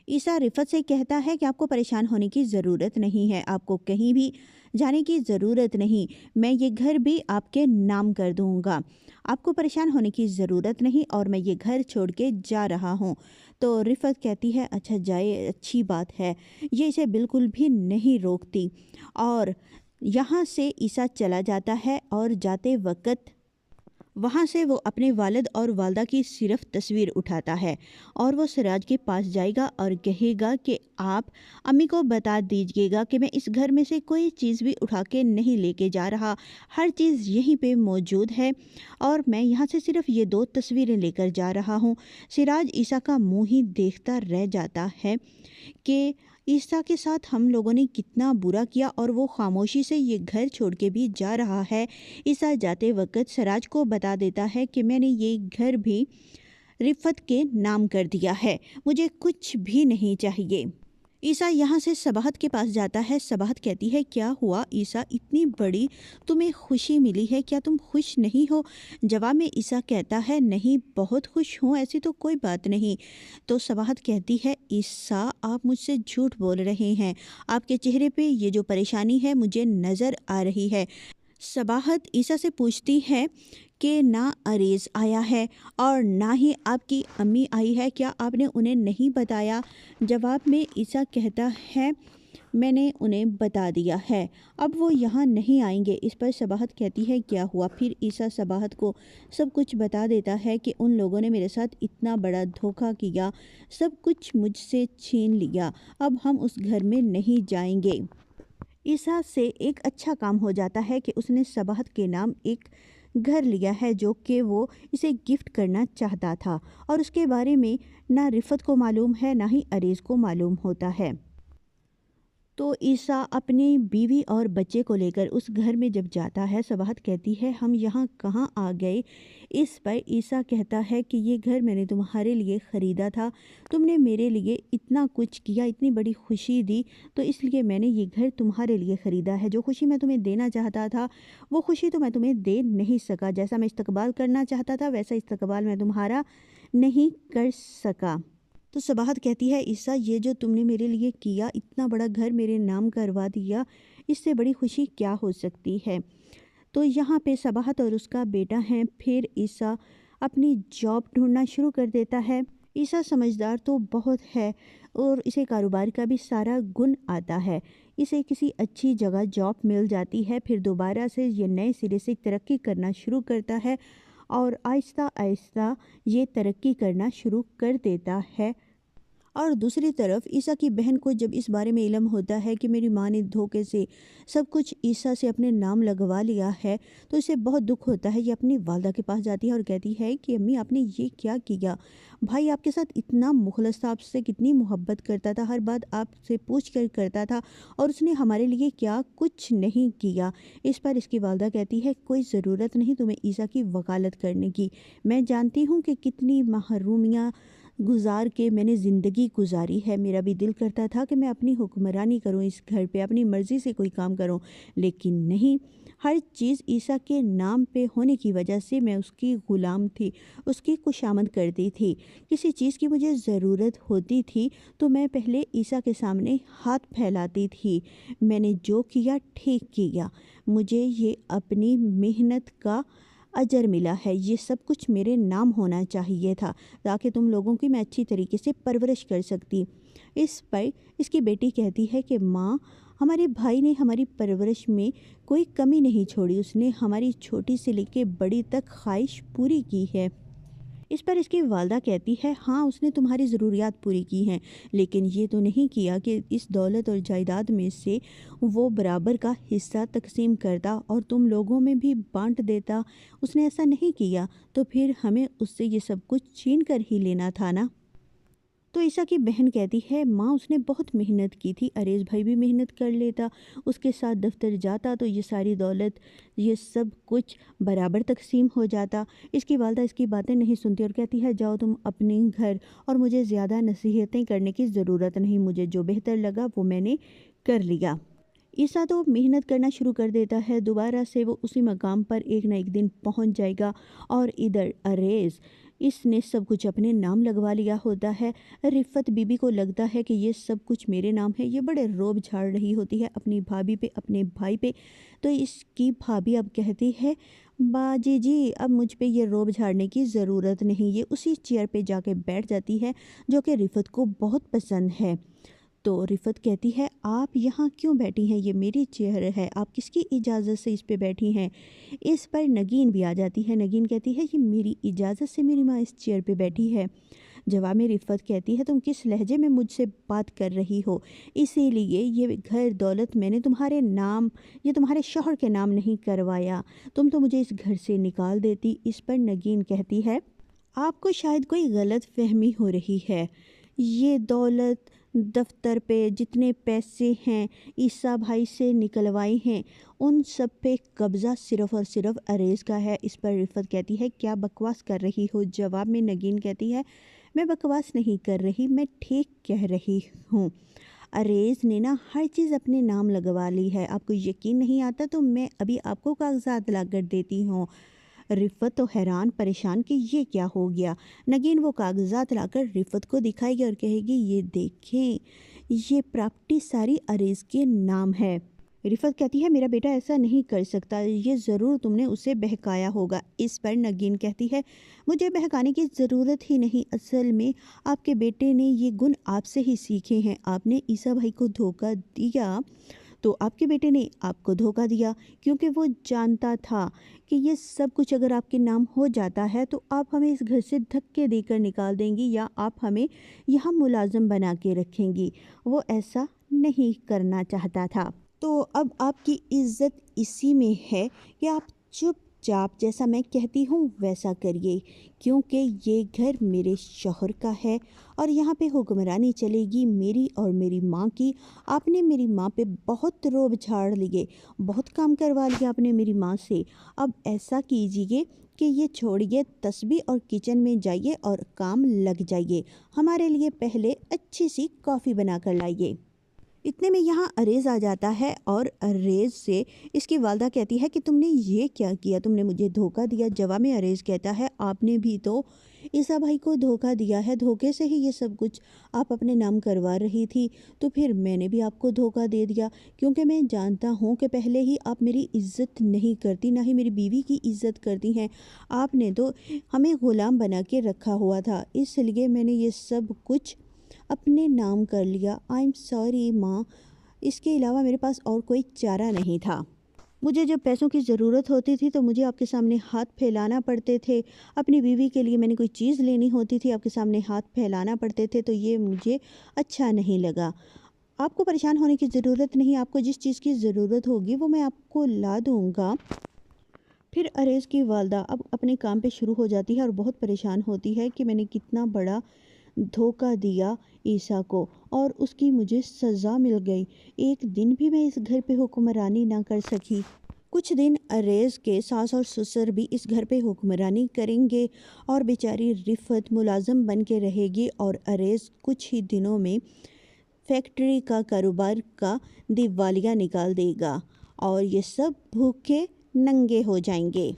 ईसा रिफ़त से कहता है कि आपको परेशान होने की ज़रूरत नहीं है, आपको कहीं भी जाने की ज़रूरत नहीं, मैं ये घर भी आपके नाम कर दूँगा। आपको परेशान होने की ज़रूरत नहीं और मैं ये घर छोड़ के जा रहा हूँ। तो रिफ़त कहती है अच्छा जाए, अच्छी बात है। ये इसे बिल्कुल भी नहीं रोकती और यहाँ से ईसा चला जाता है और जाते वक़्त वहाँ से वो अपने वालिद और वालदा की सिर्फ तस्वीर उठाता है और वो सिराज के पास जाएगा और कहेगा कि आप अम्मी को बता दीजिएगा कि मैं इस घर में से कोई चीज़ भी उठा के नहीं लेके जा रहा, हर चीज़ यहीं पे मौजूद है और मैं यहाँ से सिर्फ ये 2 तस्वीरें लेकर जा रहा हूँ। सिराज ईसा का मुँह ही देखता रह जाता है कि ईसा के साथ हम लोगों ने कितना बुरा किया और वो खामोशी से ये घर छोड़ के भी जा रहा है। ईसा जाते वक़्त सिराज को बता देता है कि मैंने ये घर भी रिफ़त के नाम कर दिया है, मुझे कुछ भी नहीं चाहिए। ईसा यहाँ से सबाहत के पास जाता है। सबाहत कहती है क्या हुआ ईसा, इतनी बड़ी तुम्हें खुशी मिली है, क्या तुम खुश नहीं हो? जवाब में ईसा कहता है नहीं, बहुत खुश हूँ, ऐसी तो कोई बात नहीं। तो सबाहत कहती है ईसा आप मुझसे झूठ बोल रहे हैं, आपके चेहरे पे ये जो परेशानी है मुझे नज़र आ रही है। सबाहत ईसा से पूछती है कि ना अरेज आया है और ना ही आपकी अम्मी आई है, क्या आपने उन्हें नहीं बताया? जवाब में ईसा कहता है मैंने उन्हें बता दिया है, अब वो यहाँ नहीं आएंगे। इस पर सबाहत कहती है क्या हुआ? फिर ईसा सबाहत को सब कुछ बता देता है कि उन लोगों ने मेरे साथ इतना बड़ा धोखा किया, सब कुछ मुझसे छीन लिया, अब हम उस घर में नहीं जाएंगे। ईसा से एक अच्छा काम हो जाता है कि उसने सबाहत के नाम एक घर लिया है जो कि वो इसे गिफ्ट करना चाहता था और उसके बारे में ना रिफ़त को मालूम है ना ही अरीज़ को मालूम होता है। तो ईसा अपनी बीवी और बच्चे को लेकर उस घर में जब जाता है, सबाहत कहती है हम यहाँ कहाँ आ गए? इस पर ईसा कहता है कि ये घर मैंने तुम्हारे लिए ख़रीदा था, तुमने मेरे लिए इतना कुछ किया, इतनी बड़ी खुशी दी, तो इसलिए मैंने ये घर तुम्हारे लिए ख़रीदा है। जो खुशी मैं तुम्हें देना चाहता था वो खुशी तो मैं तुम्हें दे नहीं सका, जैसा मैं इस्तकबाल करना चाहता था वैसा इस्तकबाल मैं तुम्हारा नहीं कर सका। तो सबाहत कहती है ईसा ये जो तुमने मेरे लिए किया, इतना बड़ा घर मेरे नाम करवा दिया, इससे बड़ी खुशी क्या हो सकती है? तो यहाँ पे सबाहत और उसका बेटा हैं। फिर ईसा अपनी जॉब ढूंढना शुरू कर देता है। ईसा समझदार तो बहुत है और इसे कारोबार का भी सारा गुण आता है। इसे किसी अच्छी जगह जॉब मिल जाती है, फिर दोबारा से ये नए सिरे से तरक्की करना शुरू करता है और आहिस्ता आहिस्ता ये तरक्की करना शुरू कर देता है। और दूसरी तरफ ईसा की बहन को जब इस बारे में इल्म होता है कि मेरी माँ ने धोखे से सब कुछ ईसा से अपने नाम लगवा लिया है, तो इसे बहुत दुख होता है। ये अपनी वालदा के पास जाती है और कहती है कि अम्मी आपने ये क्या किया? भाई आपके साथ इतना मुखलस था, आपसे कितनी मोहब्बत करता था, हर बात आपसे पूछ कर करता था और उसने हमारे लिए क्या कुछ नहीं किया। इस पर इसकी वालदा कहती है कोई ज़रूरत नहीं तुम्हें ईसा की वकालत करने की, मैं जानती हूँ कि कितनी महरूमियाँ गुजार के मैंने ज़िंदगी गुजारी है। मेरा भी दिल करता था कि मैं अपनी हुक्मरानी करूं इस घर पे, अपनी मर्ज़ी से कोई काम करूं, लेकिन नहीं, हर चीज़ ईसा के नाम पे होने की वजह से मैं उसकी ग़ुलाम थी, उसकी खुशामद करती थी। किसी चीज़ की मुझे ज़रूरत होती थी तो मैं पहले ईसा के सामने हाथ फैलाती थी। मैंने जो किया ठीक किया, मुझे ये अपनी मेहनत का अजर मिला है, ये सब कुछ मेरे नाम होना चाहिए था ताकि तुम लोगों की मैं अच्छी तरीके से परवरिश कर सकती। इस पर इसकी बेटी कहती है कि माँ हमारे भाई ने हमारी परवरिश में कोई कमी नहीं छोड़ी, उसने हमारी छोटी से लेके बड़ी तक ख्वाहिश पूरी की है। इस पर इसकी वालदा कहती है हाँ उसने तुम्हारी ज़रूरियात पूरी की हैं, लेकिन ये तो नहीं किया कि इस दौलत और जायदाद में से वो बराबर का हिस्सा तकसीम करता और तुम लोगों में भी बांट देता। उसने ऐसा नहीं किया, तो फिर हमें उससे ये सब कुछ छीन कर ही लेना था ना। तो ईसा की बहन कहती है माँ उसने बहुत मेहनत की थी, अरेज भाई भी मेहनत कर लेता, उसके साथ दफ्तर जाता तो ये सारी दौलत ये सब कुछ बराबर तकसीम हो जाता। इसकी वालदा इसकी बातें नहीं सुनती और कहती है जाओ तुम अपने घर, और मुझे ज़्यादा नसीहतें करने की ज़रूरत नहीं, मुझे जो बेहतर लगा वो मैंने कर लिया। ईसा तो मेहनत करना शुरू कर देता है, दोबारा से वो उसी मकाम पर एक ना एक दिन पहुंच जाएगा और इधर अरेज इसने सब कुछ अपने नाम लगवा लिया होता है। रिफ़त बीबी को लगता है कि ये सब कुछ मेरे नाम है। ये बड़े रोब झाड़ रही होती है अपनी भाभी पे, अपने भाई पे। तो इसकी भाभी अब कहती है, बाजी जी अब मुझ पे ये रोब झाड़ने की ज़रूरत नहीं। ये उसी चेयर पे जाके बैठ जाती है जो कि रिफ़त को बहुत पसंद है। तो रिफ़त कहती है, आप यहाँ क्यों बैठी हैं? ये मेरी चेयर है, आप किसकी इजाज़त से इस पे बैठी हैं? इस पर नगीन भी आ जाती है। नगीन कहती है, ये मेरी इजाज़त से मेरी माँ इस चेयर पे बैठी है। जवाब में रिफ़त कहती है, तुम किस लहजे में मुझसे बात कर रही हो? इसीलिए ये घर दौलत मैंने तुम्हारे नाम, ये तुम्हारे शौहर के नाम नहीं करवाया। तुम तो मुझे इस घर से निकाल देती। इस पर नगीन कहती है, आपको शायद कोई गलत फहमी हो रही है। ये दौलत, दफ्तर पे जितने पैसे हैं ईसा भाई से निकलवाए हैं, उन सब पे कब्ज़ा सिर्फ़ और सिर्फ अरेज़ का है। इस पर रिफ़त कहती है, क्या बकवास कर रही हो? जवाब में नगीन कहती है, मैं बकवास नहीं कर रही, मैं ठीक कह रही हूँ। अरेज़ ने ना हर चीज़ अपने नाम लगवा ली है। आपको यकीन नहीं आता तो मैं अभी आपको कागजात ला कर देती हूँ। रिफ़त तो हैरान परेशान कि ये क्या हो गया। नगीन वो कागजात लाकर रिफ़त को दिखाएगी और कहेगी, ये देखें, ये प्रॉपर्टी सारी अरेज़ के नाम है। रिफ़त कहती है, मेरा बेटा ऐसा नहीं कर सकता, ये ज़रूर तुमने उसे बहकाया होगा। इस पर नगीन कहती है, मुझे बहकाने की ज़रूरत ही नहीं। असल में आपके बेटे ने ये गुण आपसे ही सीखे हैं। आपने ईसा भाई को धोखा दिया तो आपके बेटे ने आपको धोखा दिया, क्योंकि वो जानता था कि ये सब कुछ अगर आपके नाम हो जाता है तो आप हमें इस घर से धक्के देकर निकाल देंगी या आप हमें यहाँ मुलाजिम बना के रखेंगी। वो ऐसा नहीं करना चाहता था। तो अब आपकी इज्जत इसी में है कि आप चुपचाप जैसा मैं कहती हूँ वैसा करिए, क्योंकि ये घर मेरे शौहर का है और यहाँ पे हुक्मरानी चलेगी मेरी और मेरी माँ की। आपने मेरी माँ पे बहुत रोब झाड़ लिए, बहुत काम करवा लिया आपने मेरी माँ से। अब ऐसा कीजिए कि ये छोड़िए तस्बीह और किचन में जाइए और काम लग जाइए। हमारे लिए पहले अच्छी सी कॉफ़ी बना कर लाइए। इतने में यहाँ अरेज़ आ जाता है और अरेज़ से इसकी वालदा कहती है कि तुमने ये क्या किया? तुमने मुझे धोखा दिया। जवाब में अरेज़ कहता है, आपने भी तो ईसा भाई को धोखा दिया है। धोखे से ही ये सब कुछ आप अपने नाम करवा रही थी, तो फिर मैंने भी आपको धोखा दे दिया, क्योंकि मैं जानता हूँ कि पहले ही आप मेरी इज़्ज़त नहीं करती, ना ही मेरी बीवी की इज़्ज़त करती हैं। आपने तो हमें ग़ुलाम बना के रखा हुआ था, इसलिए मैंने ये सब कुछ अपने नाम कर लिया। आई एम सॉरी माँ, इसके अलावा मेरे पास और कोई चारा नहीं था। मुझे जब पैसों की ज़रूरत होती थी तो मुझे आपके सामने हाथ फैलाना पड़ते थे। अपनी बीवी के लिए मैंने कोई चीज़ लेनी होती थी, आपके सामने हाथ फैलाना पड़ते थे, तो ये मुझे अच्छा नहीं लगा। आपको परेशान होने की ज़रूरत नहीं, आपको जिस चीज़ की ज़रूरत होगी वो मैं आपको ला दूँगा। फिर अरेज़ की वालदा अब अपने काम पे शुरू हो जाती है और बहुत परेशान होती है कि मैंने कितना बड़ा धोखा दिया ईसा को और उसकी मुझे सज़ा मिल गई। एक दिन भी मैं इस घर पे हुक्मरानी ना कर सकी। कुछ दिन अरेज़ के सास और ससुर भी इस घर पे हुक्मरानी करेंगे और बेचारी रिफ़त मुलाजिम बन के रहेगी और अरेज़ कुछ ही दिनों में फैक्ट्री का कारोबार का दिवालिया निकाल देगा और ये सब भूखे नंगे हो जाएंगे।